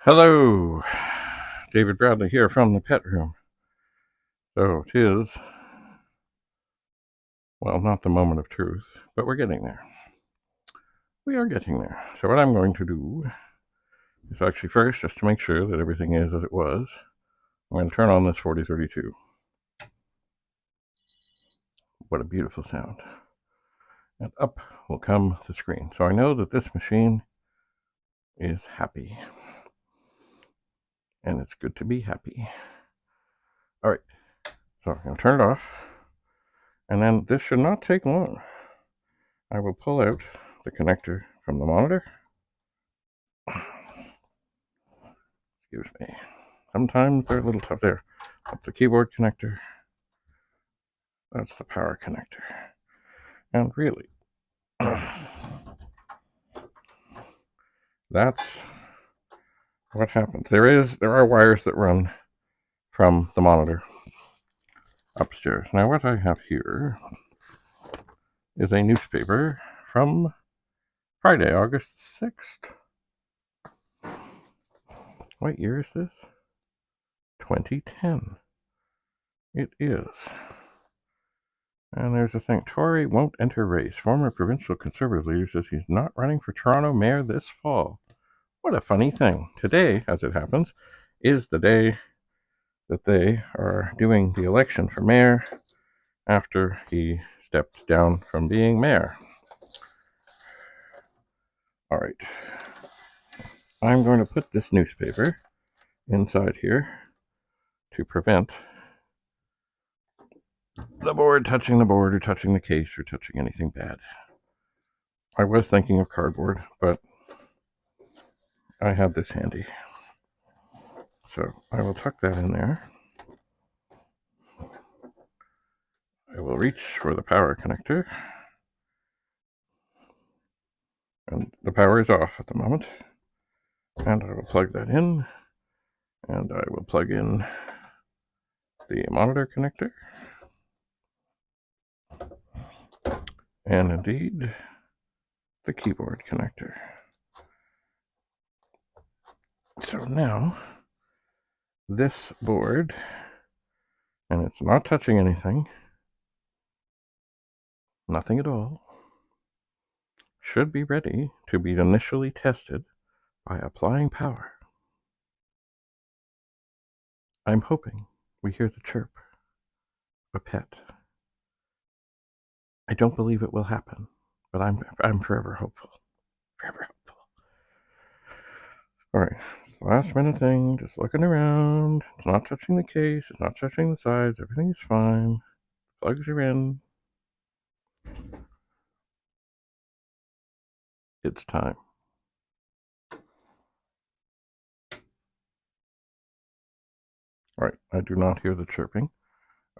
Hello, David Bradley here from the pet room. So it is, well, not the moment of truth, but we're getting there. We are getting there. So what I'm going to do is actually first, just to make sure that everything is as it was, I'm going to turn on this 4032. What a beautiful sound. And up will come the screen. So I know that this machine is happy. And it's good to be happy. All right, so I'm going to turn it off. And then this should not take long. I will pull out the connector from the monitor. Excuse me. Sometimes they're a little tough there. That's the keyboard connector. That's the power connector. And really, that's what happens. There are wires that run from the monitor upstairs. Now what I have here is a newspaper from Friday, August 6th. What year is this? 2010. It is. And there's a thing. Tory won't enter race. Former provincial Conservative leader says he's not running for Toronto mayor this fall. What a funny thing. Today, as it happens, is the day that they are doing the election for mayor after he stepped down from being mayor. All right. I'm going to put this newspaper inside here to prevent the board touching the board or touching the case or touching anything bad. I was thinking of cardboard, but I have this handy. So I will tuck that in there. I will reach for the power connector. And the power is off at the moment. And I will plug that in. And I will plug in the monitor connector. And indeed, the keyboard connector. So now, this board, and it's not touching anything, nothing at all, should be ready to be initially tested by applying power. I'm hoping we hear the chirp of a pet. I don't believe it will happen, but I'm forever hopeful. Forever hopeful. All right, it's the last minute thing, just looking around. It's not touching the case, it's not touching the sides, everything is fine. Plugs are in. It's time. All right, I do not hear the chirping.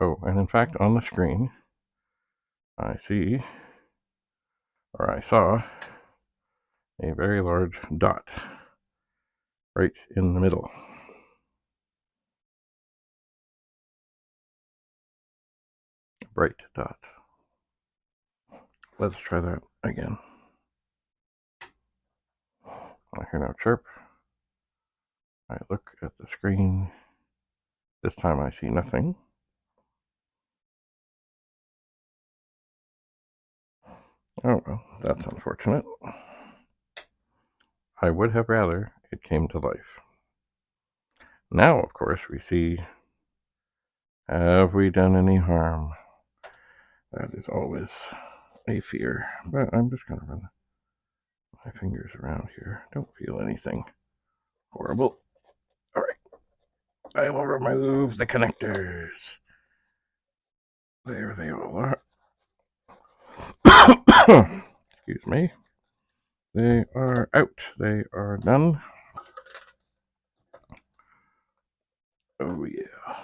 Oh, and in fact, on the screen, I see, or I saw, a very large dot right in the middle. A bright dot. Let's try that again. I hear no chirp. I look at the screen. This time I see nothing. Oh well, that's unfortunate. I would have rather it came to life. Now, of course, we see, have we done any harm? That is always a fear. But I'm just going to run my fingers around here. Don't feel anything horrible. All right. I will remove the connectors. There they all are. Excuse me. They are out. They are done. Oh yeah.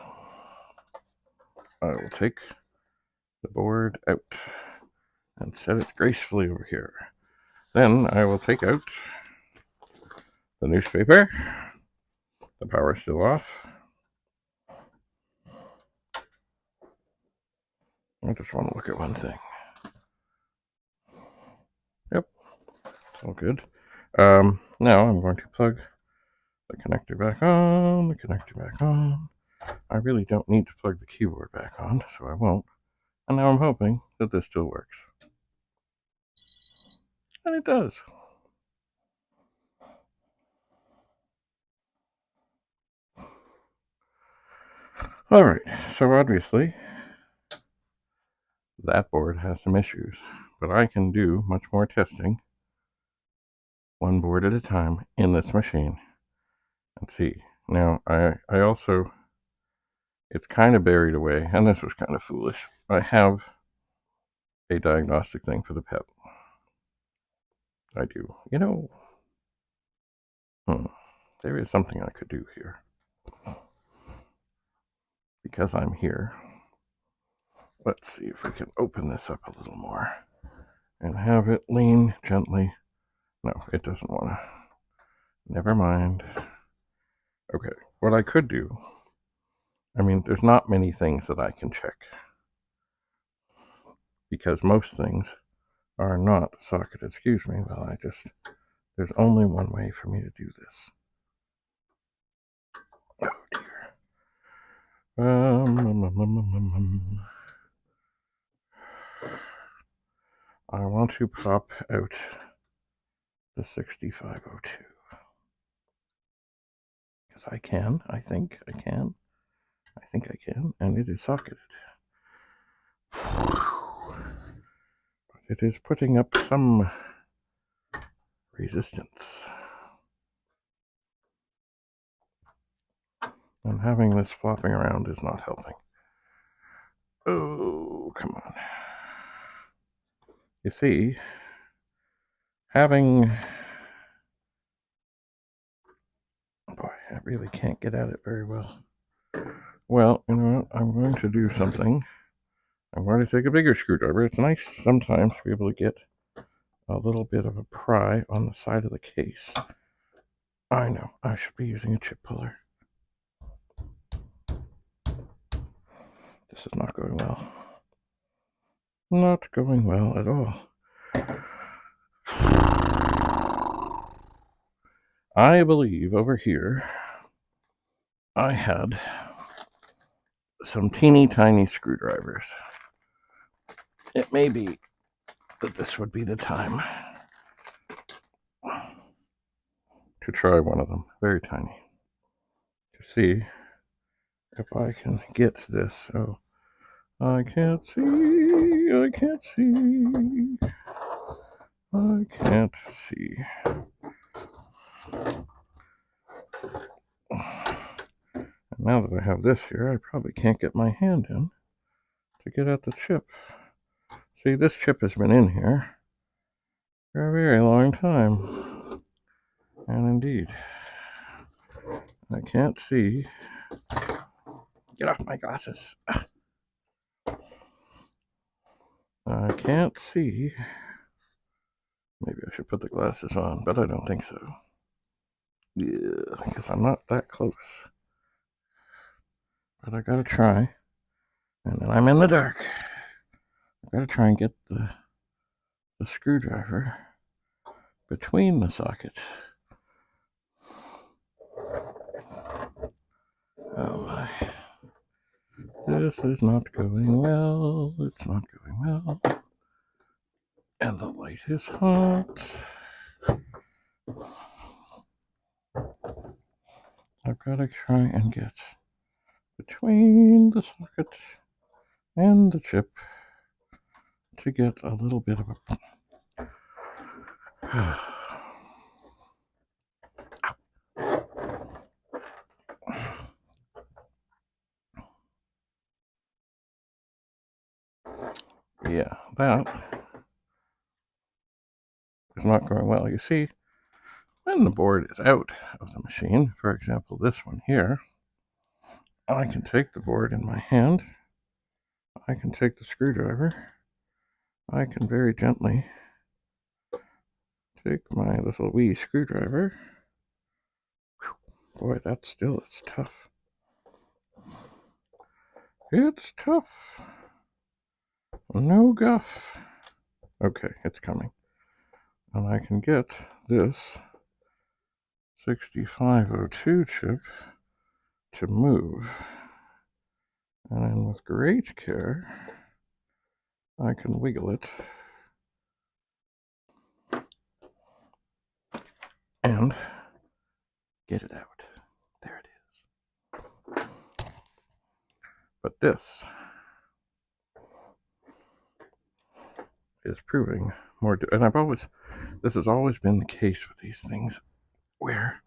I will take the board out and set it gracefully over here. Then I will take out the newspaper. The power is still off. I just want to look at one thing. Yep, it's all good. Now I'm going to plug The connector back on, the connector back on. I really don't need to plug the keyboard back on, so I won't. And now I'm hoping that this still works. And it does. Alright, so obviously that board has some issues, but I can do much more testing one board at a time in this machine and see. Now, I also, it's kind of buried away, and this was kind of foolish. I have a diagnostic thing for the pet. I do. You know, there is something I could do here. Because I'm here. Let's see if we can open this up a little more and have it lean gently. No, it doesn't want to. Never mind. Okay, what I could do, I mean, there's not many things that I can check because most things are not socket. Excuse me, well, there's only one way for me to do this. Oh dear. I want to pop out the 6502. Because I can, I think I can, and it is socketed. But it is putting up some resistance. And having this flopping around is not helping. Oh, come on. You see, having... Boy, I really can't get at it very well. Well, you know what? I'm going to do something. I'm going to take a bigger screwdriver. It's nice sometimes to be able to get a little bit of a pry on the side of the case. I know, I should be using a chip puller. This is not going well. Not going well at all. I believe over here I had some teeny tiny screwdrivers. It may be that this would be the time to try one of them, very tiny, to see if I can get this. Oh, I can't see, I can't see, I can't see. And now that I have this here, I probably can't get my hand in to get at the chip. See, this chip has been in here for a very long time. And indeed, I can't see. Get off my glasses. I can't see. Maybe I should put the glasses on, but I don't think so. Yeah, because I'm not that close. But I gotta try. And then I'm in the dark. I gotta try and get the screwdriver between the sockets. Oh my. This is not going well. It's not going well. And the light is hot. I've got to try and get between the socket and the chip to get a little bit of a... Yeah, that is not going well. You see, when the board is out of the machine, for example, this one here, I can take the board in my hand, I can take the screwdriver, I can very gently take my little wee screwdriver. Boy, that still is tough. It's tough. No guff. Okay, it's coming. And I can get this 6502 chip to move. And then with great care, I can wiggle it and get it out. There it is. But this is proving more, and this has always been the case with these things, where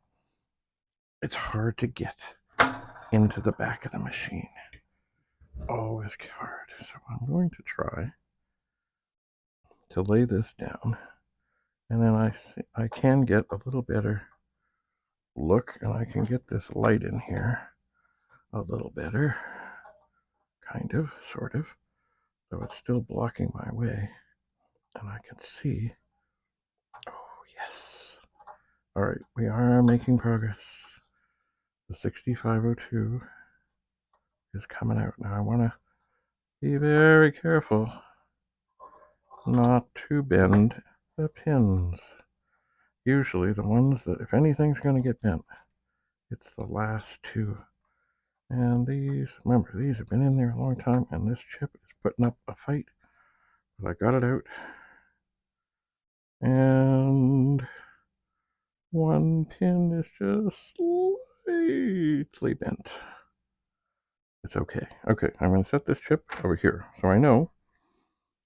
it's hard to get into the back of the machine. Always hard. So I'm going to try to lay this down, and then I can get a little better look, and I can get this light in here a little better, kind of, sort of, though it's still blocking my way, and I can see. Oh yes. All right, we are making progress. The 6502 is coming out. Now I want to be very careful not to bend the pins. Usually the ones that, if anything's going to get bent, it's the last two. And these, remember, these have been in there a long time, and this chip is putting up a fight. But I got it out. And one pin is just slightly bent. It's okay. Okay, I'm going to set this chip over here, so I know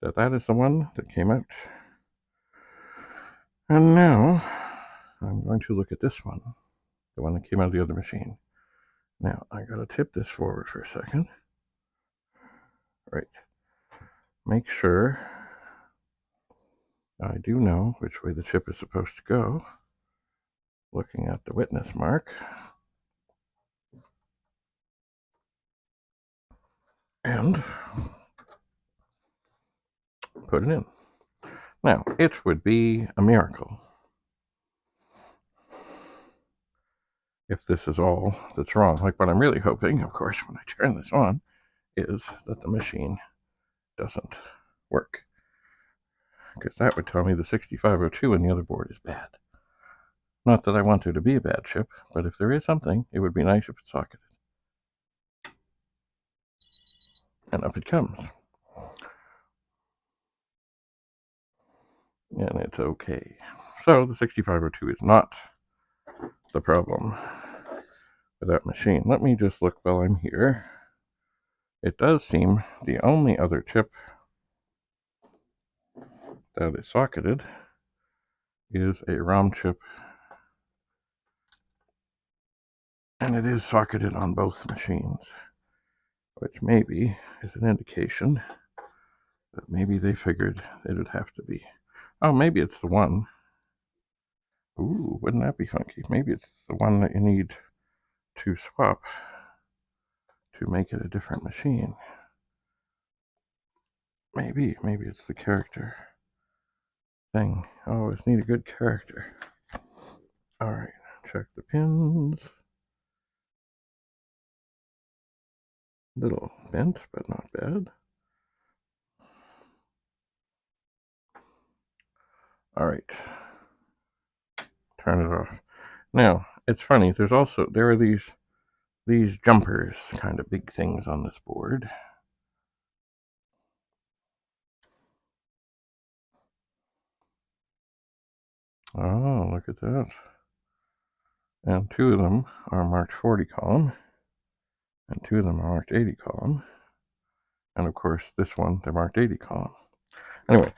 that that is the one that came out. And now I'm going to look at this one, the one that came out of the other machine. Now I got to tip this forward for a second. Right. Make sure I do know which way the chip is supposed to go. Looking at the witness mark. And put it in. Now, it would be a miracle if this is all that's wrong. Like, what I'm really hoping, of course, when I turn this on, is that the machine doesn't work. Because that would tell me the 6502 in the other board is bad. Not that I want there to be a bad chip, but if there is something, it would be nice if it's socketed. And up it comes. And it's okay. So the 6502 is not the problem with that machine. Let me just look while I'm here. It does seem the only other chip that is socketed is a ROM chip, and it is socketed on both machines, which maybe is an indication that maybe they figured it would have to be. Oh, maybe it's the one. Ooh, wouldn't that be funky? Maybe it's the one that you need to swap to make it a different machine. Maybe it's the character thing. Always need a good character. All right, check the pins. Little bent, but not bad. All right, turn it off. Now, it's funny, there are these jumpers, kind of big things on this board. Oh, look at that. And two of them are marked 40 column, and two of them are marked 80 column. And of course, this one, they're marked 80 column. Anyway,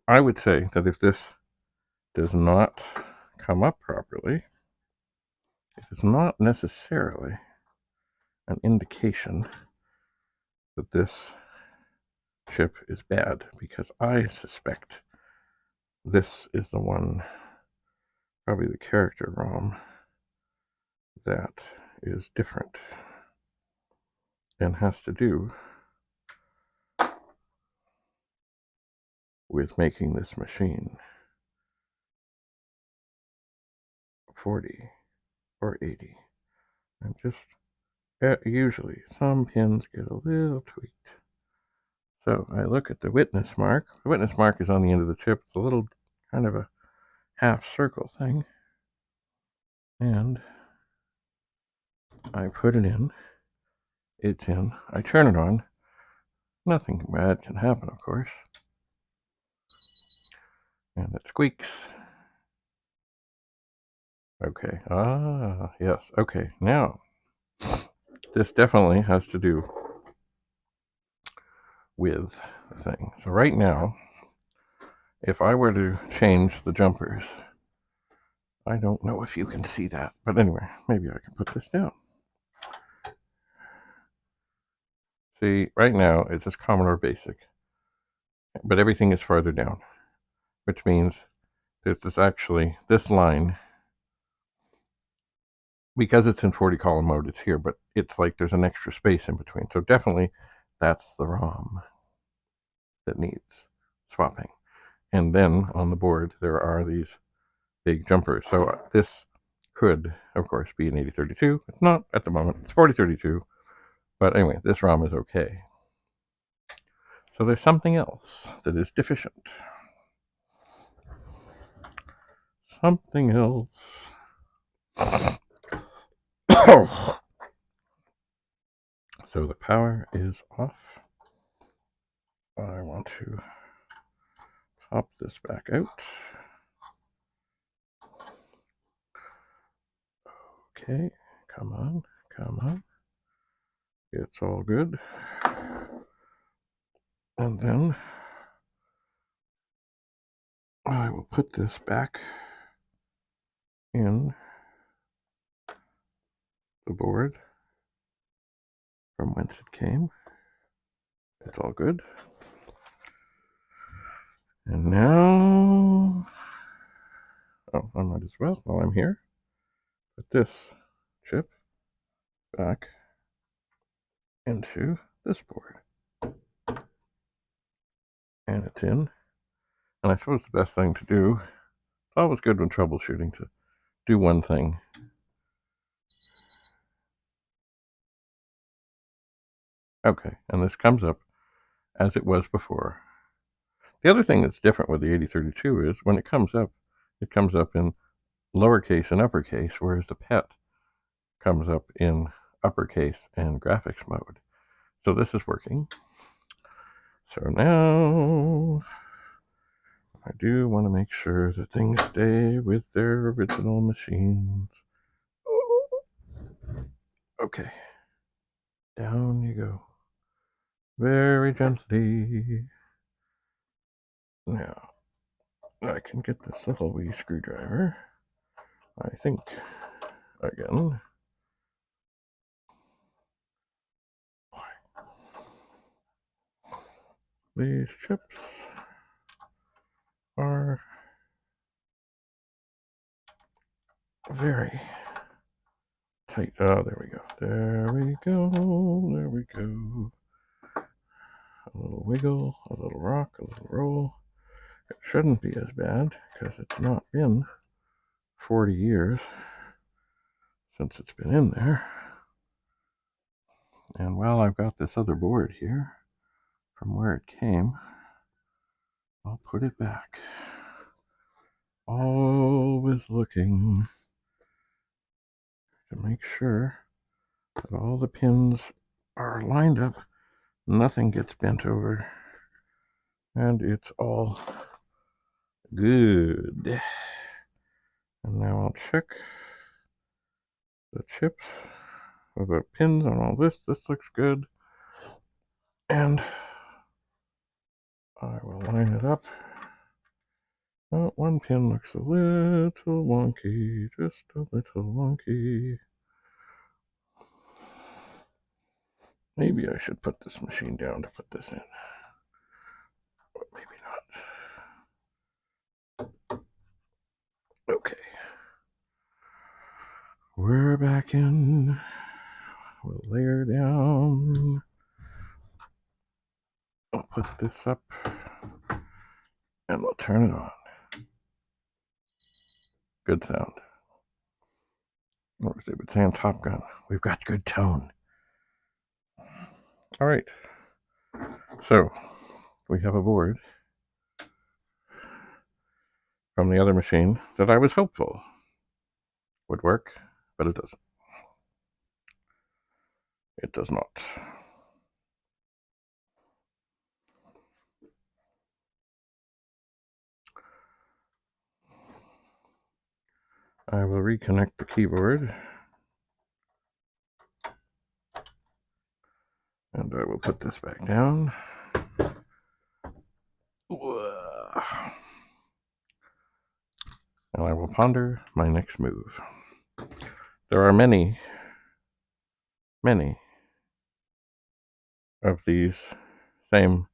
I would say that if this does not come up properly, it is not necessarily an indication that this chip is bad, because I suspect this is the one, probably the character ROM, that is different and has to do with making this machine 40 or 80. I'm just, usually some pins get a little tweaked. So I look at the witness mark. The witness mark is on the end of the chip. It's a little kind of a half circle thing. And I put it in. It's in. I turn it on. Nothing bad can happen, of course. And it squeaks. Okay. Ah, yes. Okay. Now, this definitely has to do with the thing. So right now, if I were to change the jumpers, I don't know if you can see that, but anyway, maybe I can put this down. See, right now it's just Commodore Basic, but everything is farther down, which means there's this line, because it's in 40 column mode, it's here, but it's like there's an extra space in between. So definitely that's the ROM that needs swapping. And then on the board, there are these big jumpers. So this could, of course, be an 8032. It's not at the moment. It's 4032. But anyway, this ROM is okay. So there's something else that is deficient. Something else. So the power is off. I want to pop this back out. Okay, come on, come on. It's all good. And then I will put this back in the board from whence it came. It's all good. And now, oh, I might as well, while I'm here, put this chip back into this board. And it's in. And I suppose the best thing to do, it's always good when troubleshooting to do one thing. Okay, and this comes up as it was before. The other thing that's different with the 8032 is when it comes up in lowercase and uppercase, whereas the PET comes up in uppercase and graphics mode. So this is working. So now I do want to make sure that things stay with their original machines. Okay, down you go. Very gently. Now, I can get this little wee screwdriver. I think, again. These chips are very tight. Oh, there we go. There we go. There we go. A little wiggle, a little rock, a little roll. It shouldn't be as bad because it's not been 40 years since it's been in there. And while I've got this other board here from where it came, I'll put it back. Always looking to make sure that all the pins are lined up, nothing gets bent over, and it's all good. And now I'll check the chips or the pins on all this. This looks good. And I will line it up. Oh, one pin looks a little wonky, just a little wonky. Maybe I should put this machine down to put this in. But maybe not. Okay. We're back in. We'll layer down. I'll put this up and we'll turn it on. Good sound. Or as they would say on Top Gun, we've got good tone. All right. So we have a board from the other machine that I was hopeful would work, but it doesn't. It does not. I will reconnect the keyboard, and I will put this back down. And I will ponder my next move. There are many of these same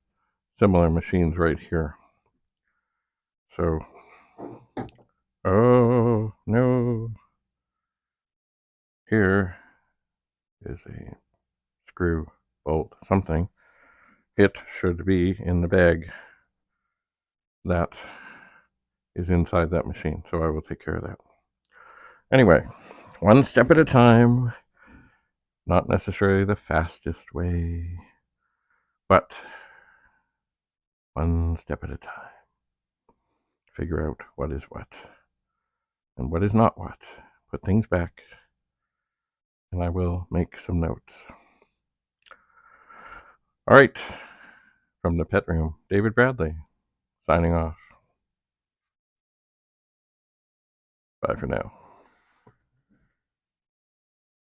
similar machines right here. So, oh no, here is a screw, bolt, something. It should be in the bag that is inside that machine, so I will take care of that. Anyway, one step at a time, not necessarily the fastest way, but one step at a time. Figure out what is what and what is not what. Put things back, and I will make some notes. All right, from the pet room, David Bradley, signing off. Bye for now.